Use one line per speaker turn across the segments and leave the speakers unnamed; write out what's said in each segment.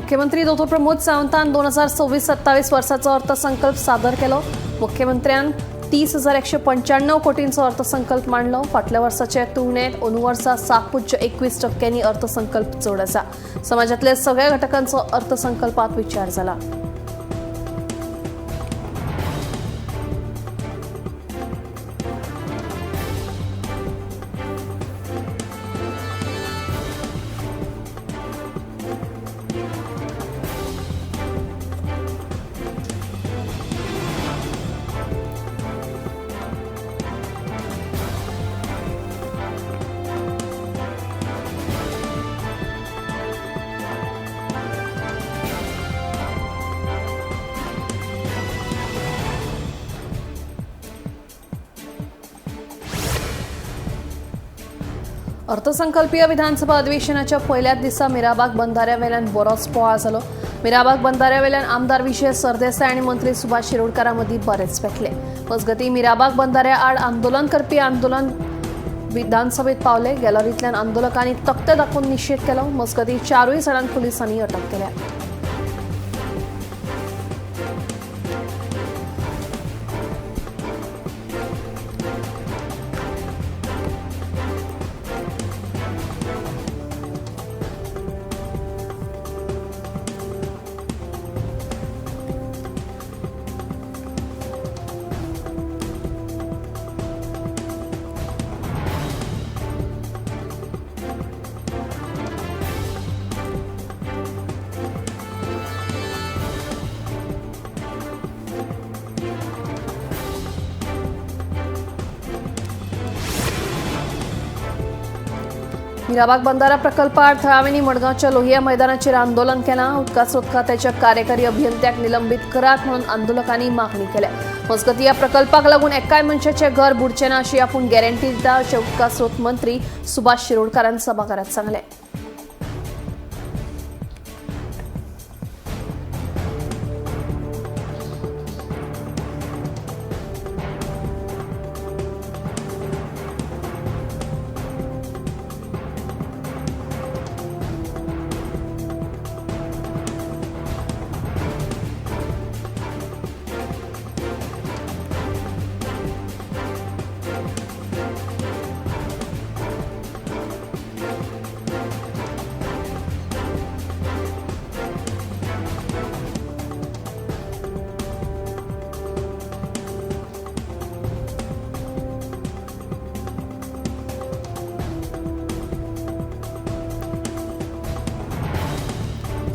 मुख्यमंत्री डॉ प्रमोद सावंतान 2026-27 वर्षाचो अर्थसंकल्प सादर केलो। मुख्यमंत्र्यान 30,195 कोटींचो अर्थसंकल्प मांडलो। फाटल्या वर्साचे तुळनेत अंदू वर्सा 7.21% अर्थसंकल्प चड आसा। समाजातल्या सगळ्या घटकांचो अर्थसंकल्पात विचार जाला। अर्थसंकल्पीय विधानसभा अधिवेशनाच्या पहिल्याच दिसा मिराबाग बंधाऱ्यावेल्यान बरोच बोवाळ जालो। मिराबाग बंधाऱ्यावेल्यान आमदार विजय सरदेसाय आणि मंत्री सुभाष शिरोडकारां मदीं बरेच पेटले। मजगतीं मिराबाग बंधाऱ्या आड आंदोलन करपी आंदोलन विधानसभेत पावले। गॅलरींतल्यान आंदोलकांनी तख्ते दाखोवन निषेध केलो। मजगतीं 4 जाणांक पुलिसांनी अटक केल्या। मिराबाग बंधारा प्रकल्पात थळाव्यांनी मडगावच्या लोहिया मैदानाचेर आंदोलन केलां। उदकाचो खात्याच्या कार्यकारी अभियंत्याक निलंबित करात म्हणून आंदोलकांनी मागणी केल्या। मजगतीं ह्या प्रकल्पाक लागून एकाय मनशाचें घर बुडचें ना अशी आपूण गॅरंटी दिता अशें उदका स्रोत मंत्री सुभाष शिरोडकारान सभाघरांत सांगलें।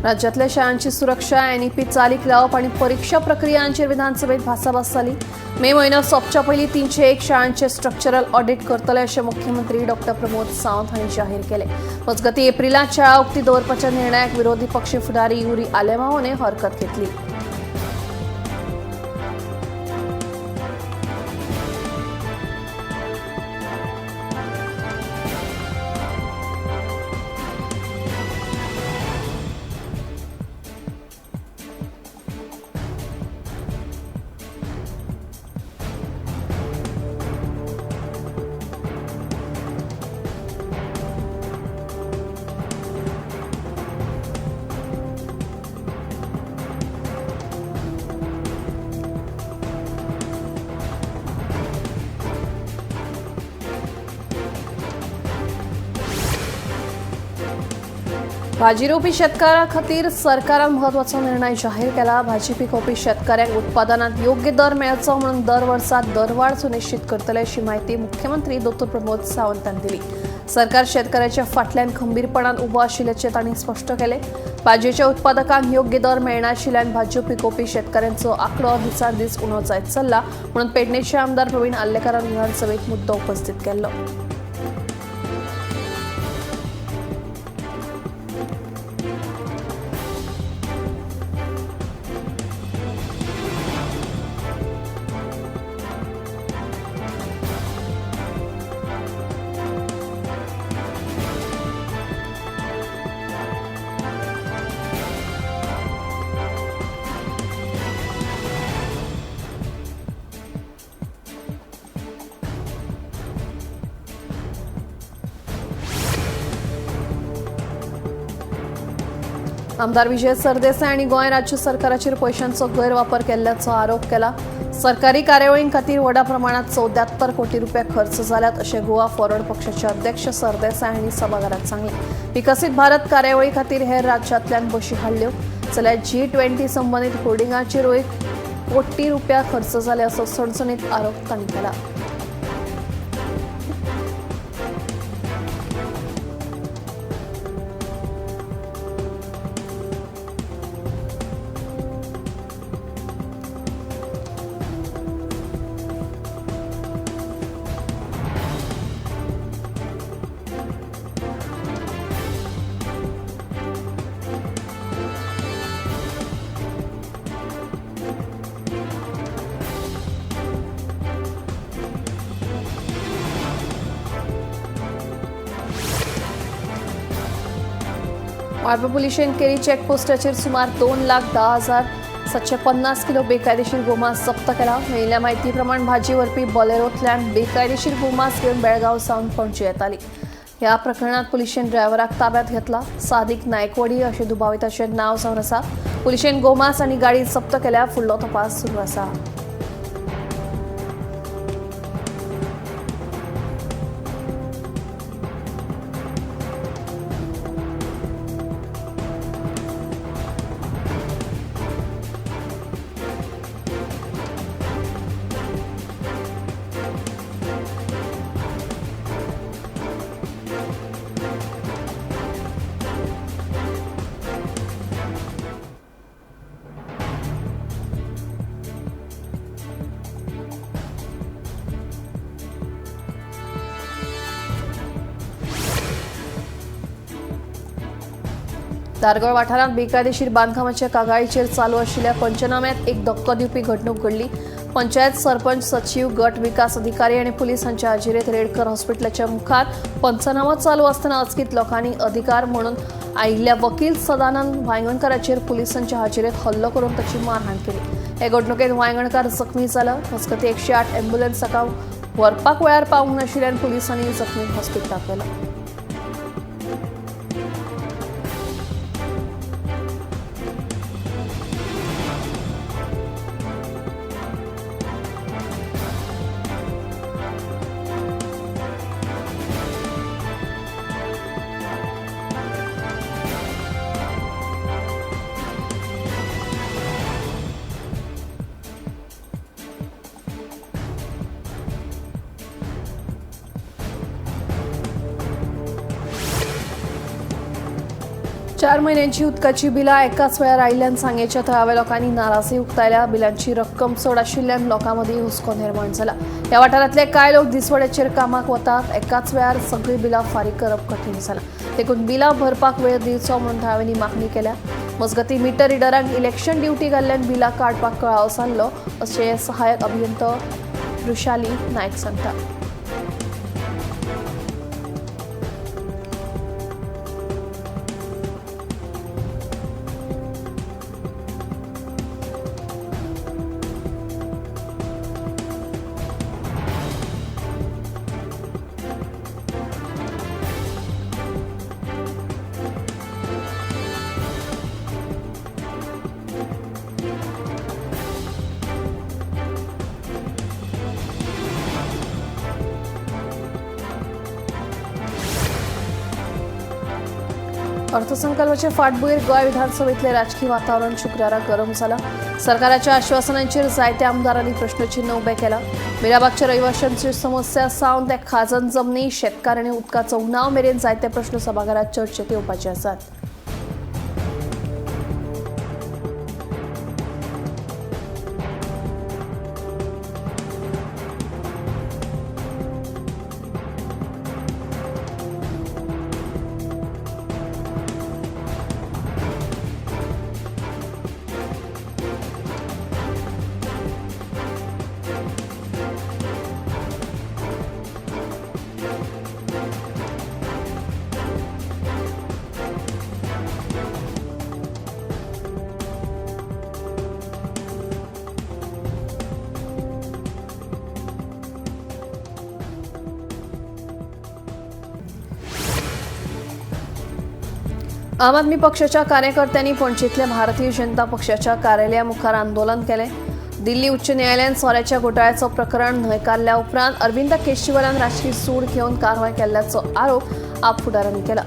राज्यातल्या शाळांची सुरक्षा एनईपी चालीक लावप आणि परीक्षा प्रक्रियांचेर विधानसभेत भासाभास जाली। मे म्हयनो सोंपच्या पयलीं 301 शाळांचे स्ट्रक्चरल ऑडिट करतले अशें मुख्यमंत्री डॉ प्रमोद सावंत हांणी जाहीर केलें। मजगतीं एप्रिलांत शाळा उक्ती दवरपाच्या निर्णयाक विरोधी पक्ष फुडारी युरी आलेमावोने हरकत घेतली। भाजी रोवपी शेतकारां खातीर सरकारान म्हत्वाचो निर्णय जाहीर केला। भाजी पिकोवपी शेतकऱ्यांक उत्पादनात योग्य दर मेळचो म्हणून दर वर्सा दरवाड सुनिश्चित करतले अशी माहिती मुख्यमंत्री डॉ प्रमोद सावंतान दिली। सरकार शेतकऱ्याच्या फाटल्यान खंबीरपणान उबो आशिल्ल्याचे तांणी स्पश्ट केले। भाजयेच्या उत्पादकांक योग्य दर मेळनाशिल्ल्यान भाजयो पिकोवपी शेतकऱ्यांचो आंकडो दिसान दीस उणो जायत चल्ला म्हणून पेडणेचे आमदार प्रवीण आल्लेकारान विधानसभेत मुद्दो उपस्थित केल्लो। आमदार विजय सरदेसाई आणि गोंय राज्य सरकाराचेर पैशांचो गैरवापर केल्ल्याचो आरोप केला. सरकारी कार्यावळीं खातीर व्हडा प्रमाणात 74 कोटी रुपया खर्च जाल्यात अशें गोवा फॉरवर्ड पक्षाचे अध्यक्ष सरदेसाई हांणी सभाघरांत सांगलें. विकसीत भारत कार्यावळी खातीर हेर राज्यांतल्यान बशी हाडल्यो जाल्यार G20 संबंदीत होर्डिंगांचेरूय कोटी रुपया खर्च जाले असो सणसणीत आरोप तांणी केला. वाळपय पुलिशेन केरी चेकपोस्टाचेर सुमार 2,10,750 किलो बेकायदेशीर गोमांस जप्त केला. मेळिल्ल्या म्हायती प्रमाण भाजी व्हरपी बोलेरोंतल्यान बेकायदेशीर गोमांस घेवन बेळगांव सावन पणजी येताली. ह्या प्रकरणात पुलिशेन ड्रायव्हराक ताब्यात घेतला. सादिक नायकवडी अशें दुबाविताचें नांव जावन आसा. पुलिशेन गोमांस आनी गाडी जप्त केल्या. फुडलो तपास सुरू आसा. दारगळ वाठारात बेकायदेशीर बांदकामाच्या कागाळीचेर चालू आशिल्ल्या पंचनाम्यात एक धक्को दिवपी घडणूक घडली. पंचायत सरपंच सचिव गट विकास अधिकारी आणि पुलीस हांच्या हाजिरेत रेडकर हॉस्पिटलाच्या मुखार पंचनामो चालू आसतना अचकीत लोकांनी अधिकार म्हणून आयिल्ल्या वकील सदानंद वांयगणकाराचेर पुलिसांच्या हाजिरेत हल्लो करून ताची मारहाण केली. हे घडणुकेत वांयगणकार जखमी जाला. मजगतीं 108 अँब्युलन्साक व्हरपाक वेळार पावूंक नाशिल्ल्यान पुलिसांनी जखमीक हॉस्पिटलांत व्हेला. चार महिन्यांची उदकाची बिलां एकाच वेळार आयिल्ल्यान सांगेच्या थळाव्या लोकांनी नाराजी उक्तायल्या. बिलांची रक्कम चड आशिल्ल्यान लोकांमदीं हुस्को निर्माण जाला. ह्या वाठारांतले कांय लोक दिसवड्याचेर कामाक वतात. एकाच वेळार सगळीं बिलां फारीक करप कठीण जालां. देखून बिलां भरपाक वेळ दिवचो म्हणून थळाव्यांनी मागणी केल्या. मजगतीं मिटर रिडरांक इलेक्शन ड्युटी घाल्ल्यान बिलां काडपाक कळाव जाल्लो अशें सहाय्यक अभियंतो वृषाली नायक सांगता. अर्थसंकल्पाचे फाटभुंयेर गोंय विधानसभेतले राजकीय वातावरण शुक्रारा गरम जाला. सरकाराच्या आश्वासनांचेर जायत्या आमदारांनी प्रश्नचिन्ह उबें केला. मिराबागच्या रहिवाशांची समस्या सावन ते खाजन जमनी, शेतकार उदकाचो उणाव मेरेन जायते प्रश्न सभाघरात चर्चेत येवपाचे आसात. आम आदमी पक्षाच्या कार्यकर्त्यांनी पणजीतल्या भारतीय जनता पक्षाच्या कार्यालयामुखार आंदोलन केले। दिल्ली उच्च न्यायालयान सोऱ्याच्या घोटाळ्याचं प्रकरण न्हयकारल्या उपरांत अरविंद केजरीवालान राजकीय सूड घेवन कारवाय केल्ल्याचो आरोप आप फुडाऱ्यांनी केला।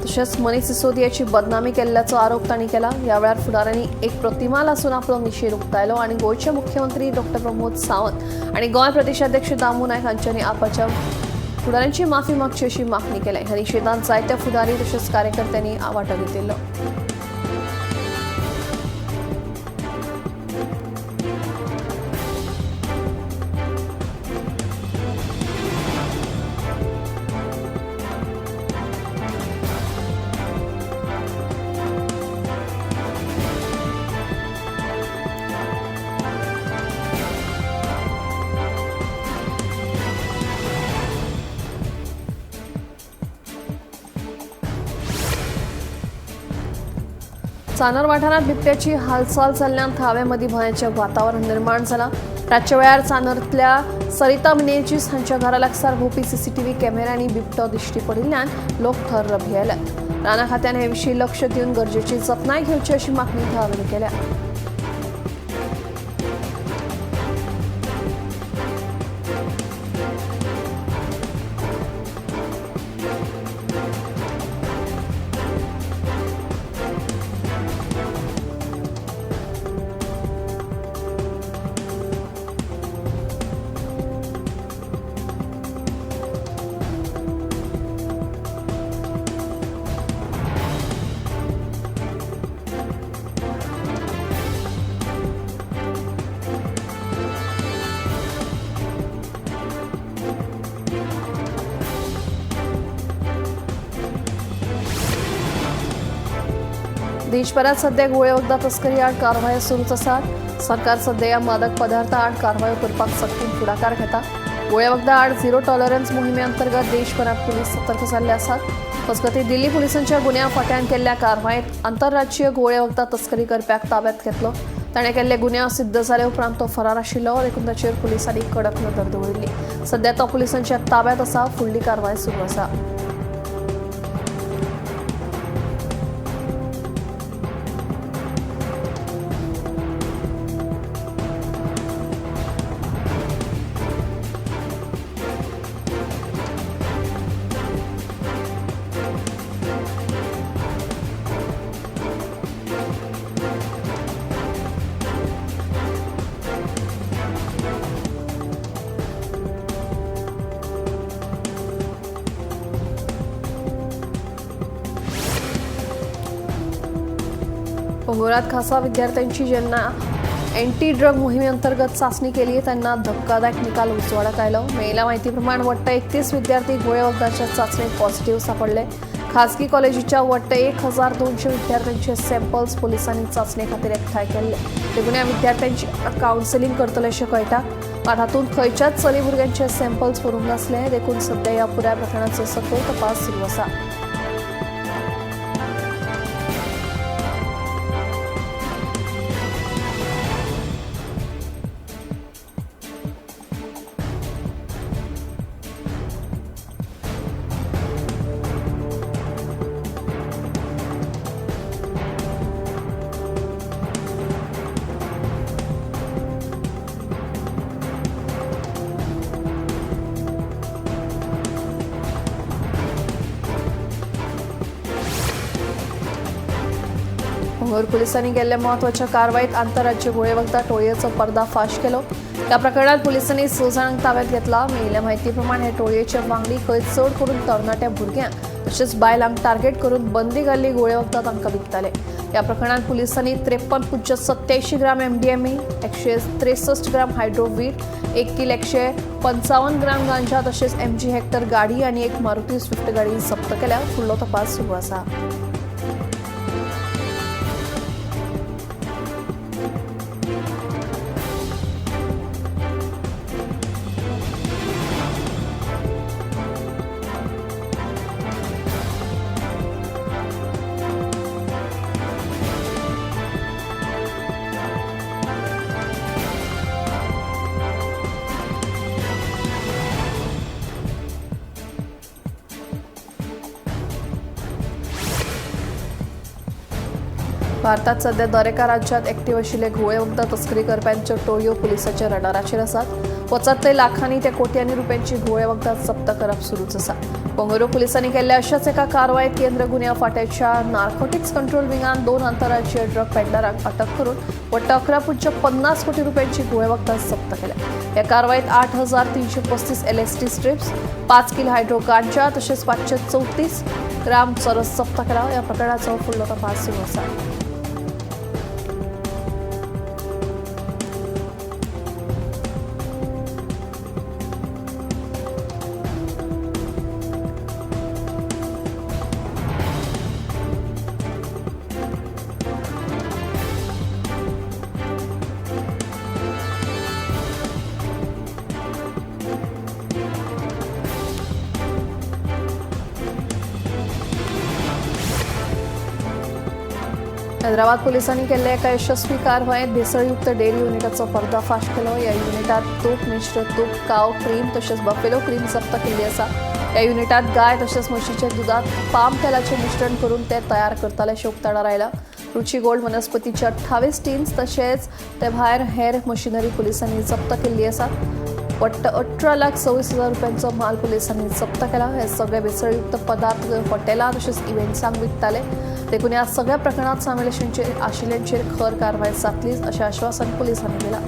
तशेंच मनीष सिसोदियाची बदनामी केल्ल्याचो आरोप तांणी केला। ह्या वेळार फुडाऱ्यांनी एक प्रतिमा लासून आपलो निषेध उक्तायलो आनी गोंयचे मुख्यमंत्री डॉ प्रमोद सावंत आनी गोंय प्रदेशाध्यक्ष दामू नायक हांच्यांनी आपाच्या फुडाऱ्यांची माफी मागची अशी मागणी केली। ह्या निषेधांत जायत्या फुडारी तशेंच कार्यकर्त्यांनी वांटो घेतिल्लो। चानोर वाठारात बिबट्याची हालचाल जाल्ल्यान थाव्यामदी भयाचें वातावरण निर्माण जाला। रातच्या वेळार चानोरांतल्या सरिता मिनेजीस हांच्या घरा लागसार भोवपी सीसीटीव्ही कॅमेऱ्यांनी बिबटो दिश्टी पडिल्ल्यान लोक थर्र भियेल्यात। राना खात्यान हे विशीं लक्ष दिवन गरजेची जतनाय घेवची अशी मागणी थळाव्यांनी केल्या। देशभरात सध्या गोळे वखदां तस्करी आड कारवायो सुरूच आसात। सरकार सध्या ह्या मादक पदार्थ आड कारवायो करपाक सक्तीन फुडाकार घेता। गोळे वखदां आड झिरो टॉलरन्स मोहिमे अंतर्गत देशभरात पुलीस सतर्क जाल्ले आसात। मजगतीं दिल्ली पुलिसांच्या गुन्यांव फाट्यान केल्ल्या कारवायेंत आंतरराज्यीय गोळे वखदां तस्करी करप्याक ताब्यात घेतलो। ताणें केल्ले गुन्यांव सिद्ध जाले उपरांत तो फरार आशिल्लो देखून ताचेर पुलिसांनी कडक नदर दवरिल्ली। सध्या तो पुलिसांच्या ताब्यात आसा। फुडली कारवाय सुरू आसा। पोंगुरात खासा विद्यार्थ्यांची जेन्ना एंटी ड्रग मोहिमेअंतर्गत चाचणी केली तेन्ना धक्कादायक निकाल उजवाडाक आयलो। मेळिल्ल्या म्हायती प्रमाण वट्ट 31 विद्यार्थी गोळे वखदाच्या चाचणेत पॉझिटिव्ह सापडले। खासगी कॉलेजीच्या वट्ट 1200 विद्यार्थ्यांचे सॅम्पल्स पोलिसांनी चाचणे खातीर एकठांय केल्ले। देखून ह्या विद्यार्थ्यांची कावन्सिलिंग करतले अशें कळटा। मात हातूंत खंयच्याच चली भुरग्यांचे सॅम्पल्स व्हरूंक नासले। देखून सध्या ह्या पुराय प्रकरणाचो सखोल तपास सुरू आसा। पोंगूर पुलिसांनी केल्ल्या महत्वाच्या कारवाईत आंतरराज्य गोळे वखदां टोळयेचो पर्दाफाश केलो। त्या प्रकरणात पुलिसांनी 6 जाणांक ताब्यात घेतला। मेळिल्ल्या म्हायती प्रमाण हे टोळयेचे वांगडी खंय चड करून तरणाट्या भुरग्यांक तशेंच बायलांक टार्गेट करून बंदी घाल्ली गोळे वखदां तांकां विकताले। या प्रकरणात पुलिसांनी 53.87 ग्राम MDMA, 163 ग्राम हायड्रोवीट, 1 किल 155 ग्राम गांजा तशेंच MG हेक्टर गाडी आनी एक मारुती स्विफ्ट गाडी जप्त केल्या। फुडलो तपास सुरू आसा। भारतात सध्या दर एका राज्यात ऍक्टिव्ह आशिल्ले घुवळे वखद तस्करी करप्यांच्यो टोळयो पुलिसाच्या रडाराचेर आसात। वचतले लाखांनी ते कोट्यांनी रुपयांची घुवळे वखदां जप्त करप सुरूच आसा। पोंगुरू पुलिसांनी केल्ल्या अशाच एका कारवायेत केंद्र गुन्यांव फाट्याच्या नार्कोटिक्स कंट्रोल विंगान 2 आंतरराज्यीय ड्रग पेडलरांक अटक करून वट्ट 11.50 कोटी रुपयांची घुवळे वखदां जप्त केल्या। या कारवायेत 8,335 LSD स्ट्रिप्स, 5 किलो हायड्रो गांजा तसेच 534 ग्राम चरस जप्त केला। या प्रकरणाचो फुडलो तपास सुरू आसा। हैदराबाद पोलिसांनी केल्ल्या एका यशस्वी कारवायेत भेसळयुक्त डेअरी युनिटाचो पर्दाफाश केलो। या युनिटात तूप, मिश्र तूप, काव क्रीम तसेच बफेलो क्रीम जप्त केली आसा। या युनिटात गाय तसेच म्हशीच्या दुधात पाम तेलाचे मिश्रण करून ते तयार करताले अशें उक्ताडार आयला। रुची गोल्ड वनस्पतीचे 28 टिन्स तसेच ते भायर हेर मशिनरी पुलिसांनी जप्त केल्ली आसा। वट्ट 18,26,000 रुपयांचो माल पुलिसांनी जप्त केला। हे सगळे भेसळयुक्त पदार्थ हॉटेलां तसेच इव्हेंट्सांक विकताले। देखून ह्या सगळ्या प्रकरणात सामील आशिल्ल्यांचेर खर कारवाय जातलीच अशें आश्वासन पुलिसांनी दिलां।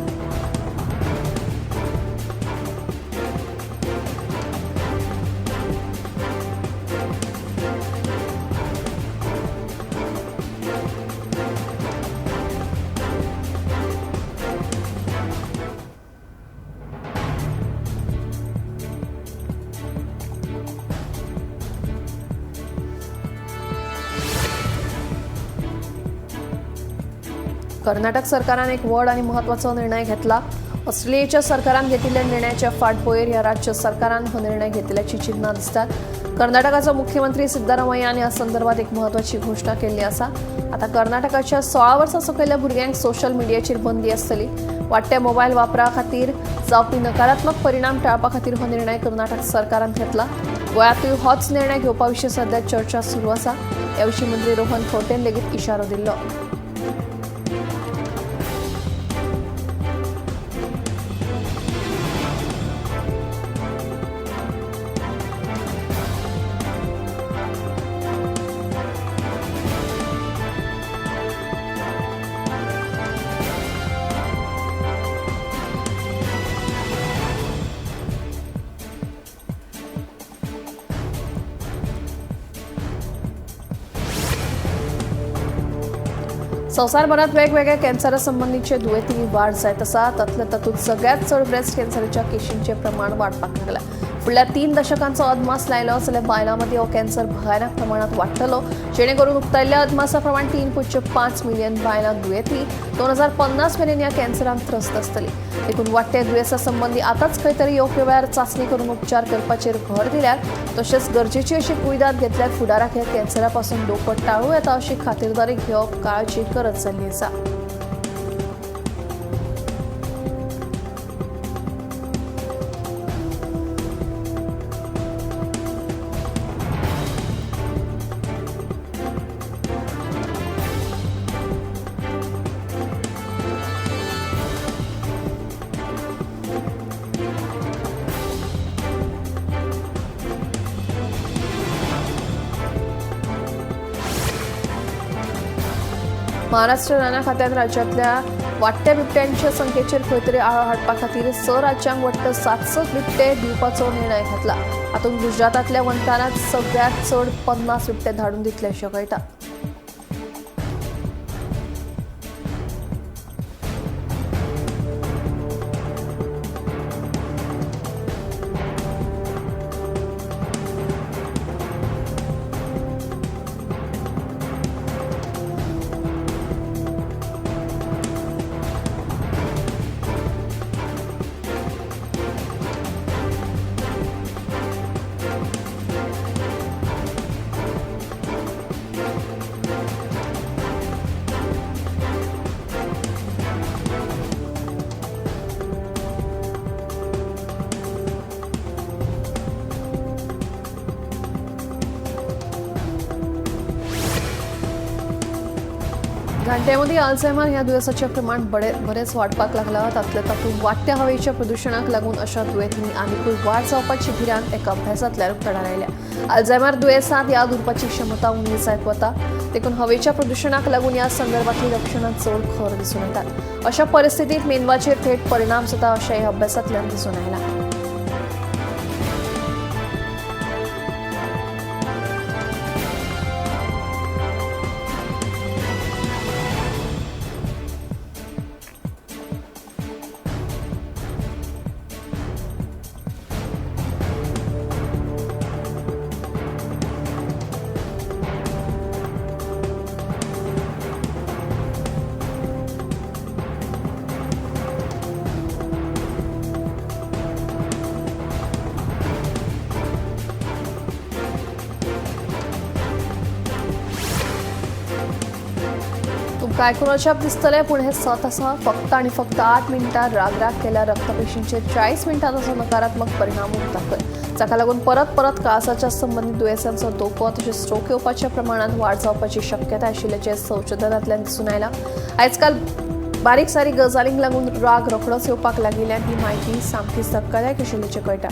कर्नाटक सरकारान एक व्हड आनी महत्वाचो निर्णय घेतला। ऑस्ट्रेलियाच्या सरकारान घेतिल्ल्या निर्णयाच्या फाटभुंयेर ह्या राज्य सरकारान हो निर्णय घेतिल्ल्याची चिन्हां दिसतात। कर्नाटकाचो मुख्यमंत्री सिद्धरामय्यान ह्या संदर्भात एक महत्वाची घोषणा केल्ली आसा। आता कर्नाटकाच्या 16 वर्सां सकयल्या भुरग्यांक सोशल मिडियाचेर बंदी आसतली। वाडट्या मोबायल वापरा खातीर जावपी नकारात्मक परिणाम टाळपा खातीर हो निर्णय कर्नाटक सरकारान घेतला। गोंयांतूय होच निर्णय घेवपा विशीं सध्या चर्चा सुरू आसा। ह्या विशीं मंत्री रोहन खंवटेन लेगीत इशारो दिल्लो। संवसारभरात वेगवेगळ्या कॅन्सरा संबंधीचे दुयेंती वाढ जायत आसा। तातूंत सगळ्यात चड ब्रेस्ट कॅन्सराच्या केशींचे प्रमाण वाडपाक लागला। फुडल्या 3 दशकांचो अदमास लायलो जाल्यार बायलां मदीं हो कॅन्सर भयानक प्रमाणात वाडटलो, जेणे करून उक्तायल्ल्या अदमासा प्रमाण 3.5 मिलियन बायलां दुयेंती 2050 मेरेन ह्या कॅन्सरान त्रस्त आसतली। देखून वाडट्या दुयेंसा संबंधी आतांच खंय तरी योग्य वेळार चांचणी करून उपचार करपाचेर भर दिल्यार तशेंच गरजेची अशी कुयदाद घेतल्यार फुडाराक ह्या कॅन्सरा पासून लोक टाळूं येता अशी खातीरदारी घेवप काळाची गरज जाल्ली आसा। महाराष्ट्र राना खात्यान राज्यातल्या वाडट्या बिबट्यांच्या संख्येचेर खंय तरी आळो हाडपा खातीर 6 राज्यांक वट्ट 700 बिबटे दिवपाचो निर्णय घेतला। हातूंत गुजरातांतल्या वंतानात सगळ्यात चड 50 बिबटे धाडून दितले अशें कळटा। जाणट्यांमध्ये अल्झायमर ह्या दुयेसाचें प्रमाण बरेच वाडपाक लागला. तातूंत वाडट्या हवेच्या प्रदुशणाक लागून अशा दुयेंतींनी आनीकूय वाड जावपाची भिरांत एका अभ्यासांतल्यान उक्ताडार आयल्या. अल्झायमर दुयेंसांत याद उरपाची क्षमता उणी जायत वता. देखून हवेच्या प्रदुशणाक लागून ह्या संदर्भातली लक्षणां चड खर दिसून येतात. अशा परिस्थितीत मेंदवाचेर थेट परिणाम जाता अशें ह्या अभ्यासांतल्यान दिसून आयलां. तुमकां आयकून अजाप दिसतलें, पूण हें सत आसा. फक्त आनी फक्त 8 मिनटां राग केल्या रक्तपेशींचेर 40 मिनटांचो नकारात्मक परिणाम उरता. जाका लागून परत काळजाच्या संबंदीत दुयेंसांचो धोको तशेंच स्ट्रोक येवपाच्या प्रमाणात वाड जावपाची शक्यताय आशिल्ल्याचें संशोधनांतल्यान दिसून आयलां. आयजकाल बारीक सारीक गजालींक लागून राग रोखडोच येवपाक लागिल्ल्यान ही म्हायती सामकीच धक्कादायक आशिल्ल्याचें कळटा.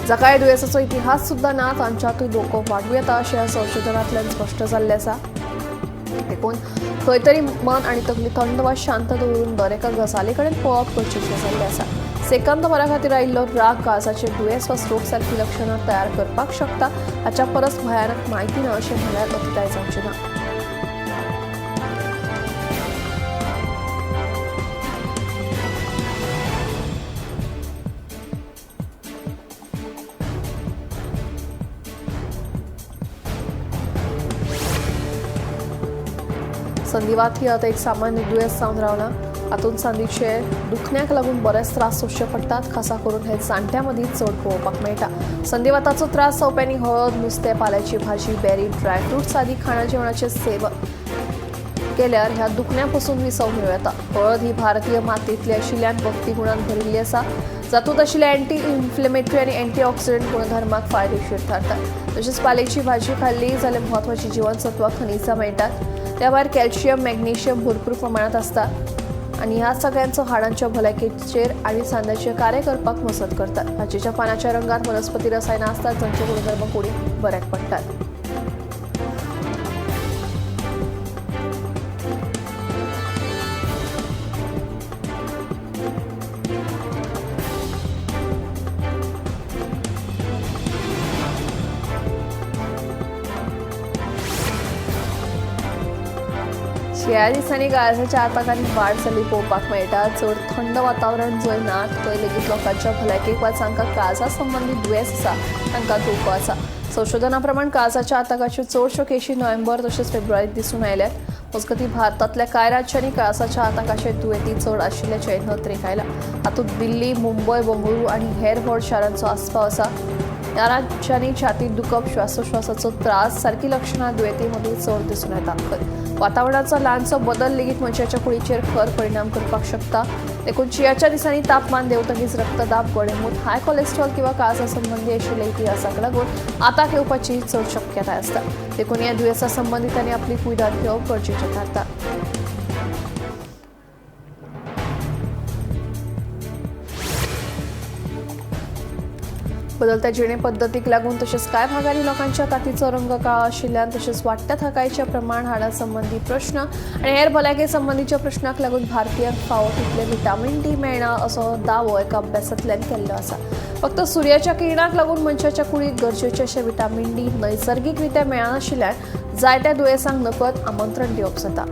जाका ह्या दुयेंसाचो इतिहास सुद्दां ना तांच्यातूय धोको वाडूं येता अशें ह्या संशोधनांतल्यान स्पश्ट जाल्लें आसा. देखून खंय तरी मन आनी तकली थंड वा शांत दवरून दर एका गजाली कडेन पळोवप गरजेचें जाल्लें आसा. सेकंदभरा खातीर आयिल्लो राग काळजाचें दुयेंस वा स्ट्रोक सारकी लक्षणां तयार करपाक शकता. हाच्या परस भयानक म्हायती ना अशें म्हळ्यार अतिताय जावचें ना. संधिवात ही आतां एक सामान्य दुयेंस जावन रावला. हातूंत संदीचे दुखण्याक लागून बरेच त्रास सोंसचे पडटात. खासा करून हे जाणट्यां मदीं चड पळोवपाक मेळटा. संधिवाताचो त्रास जावप्यांनी हळद, नुस्तें, पाल्याची भाजी, बेरी, ड्रायफ्रुट्स आदी खाणा जेवणाचें सेवन केल्यार ह्या दुखण्यां पासून विसव मेळूं येता. हळद ही भारतीय मातयेंतली आशिल्ल्यान वखदी गुणांन भरिल्ली आसा. जातूंत आशिल्ले अँटी इन्फ्लेमेटरी आनी अँटीऑक्सिडंट गुणधर्माक फायदेशीर थारतात. तशेंच पाल्याची भाजी खाल्ली जाल्यार म्हत्वाची जीवनसत्वां खनिजां मेळटात. त्या भायर कॅल्शियम, मॅग्नेशियम भरपूर प्रमाणात आसता आनी ह्या सगळ्यांचो हाडांच्या भलायकेचेर आनी सांध्याचेर कार्य करपाक मजत करतात. भाजयेच्या पानाच्या रंगात वनस्पती रसायनां आसतात जांचे गुणधर्म कुडीक बऱ्याक पडटात. ह्या दिसांनी काळजाच्या आताकांनी वाड जाल्ली पळोवपाक मेळटा. चड थंड वातावरण जंय ना थंय लेगीत लोकांच्या भलायकेक वा जांकां काळजा संबंदीत दुयेंस आसा तांकां धोको आसा. संशोधना प्रमाण काळजाच्या आताकाच्यो चडश्यो केशी नोव्हेंबर तशेंच फेब्रुवारीत दिसून आयल्यात. मजगतीं भारतांतल्या कांय राज्यांनी काळजाच्या आताकाचे दुयेंती चड आशिल्ल्याचें नदरेक आयला. हातूंत दिल्ली, मुंबय, बंगळुरू आनी हेर व्हड शारांचो आस्पाव आसा. ह्या राज्यांनी छातीत दुखप, श्वासोश्वासाचो त्रास सारकी लक्षणां दुयेंती मदीं चड दिसून येतात. वातावरणाचो ल्हानसो बदल लेगीत मनशाच्या कुडीचेर खर परिणाम करपाक शकता. देखून शियाच्या दिसांनी तापमान देंवतकीच रक्तदाब, गोडेंमूत, हाय कोलेस्ट्रॉल किंवा काळजा संबंधी आशिल्ल्या इतिहासाक लागून आताक येवपाची चड शक्यताय आसता. देखून ह्या दुयेंसा संबंदीत आनी आपली कुयदाद घेवप गरजेचें थारता. बदलत्या जिणे पद्दतीक लागून तशेंच कांय भागांनी लोकांच्या कातीचो रंग काळो आशिल्ल्यान तशेंच वाडट्या थाकायेचें प्रमाण, हाडां संबंधी प्रश्न आनी हेर भलायके संबंधीच्या प्रश्नाक लागून भारतीयांक फावो तितले व्हिटॅमिन डी मेळना असो दावो एका अभ्यासांतल्यान केल्लो आसा. फक्त सुर्याच्या किरणाक लागून मनशाच्या कुडीक गरजेचें अशें व्हिटॅमिन डी नैसर्गीक रित्या मेळनाशिल्ल्यान जायत्या दुयेंसांक नकळत आमंत्रण दिवप जाता.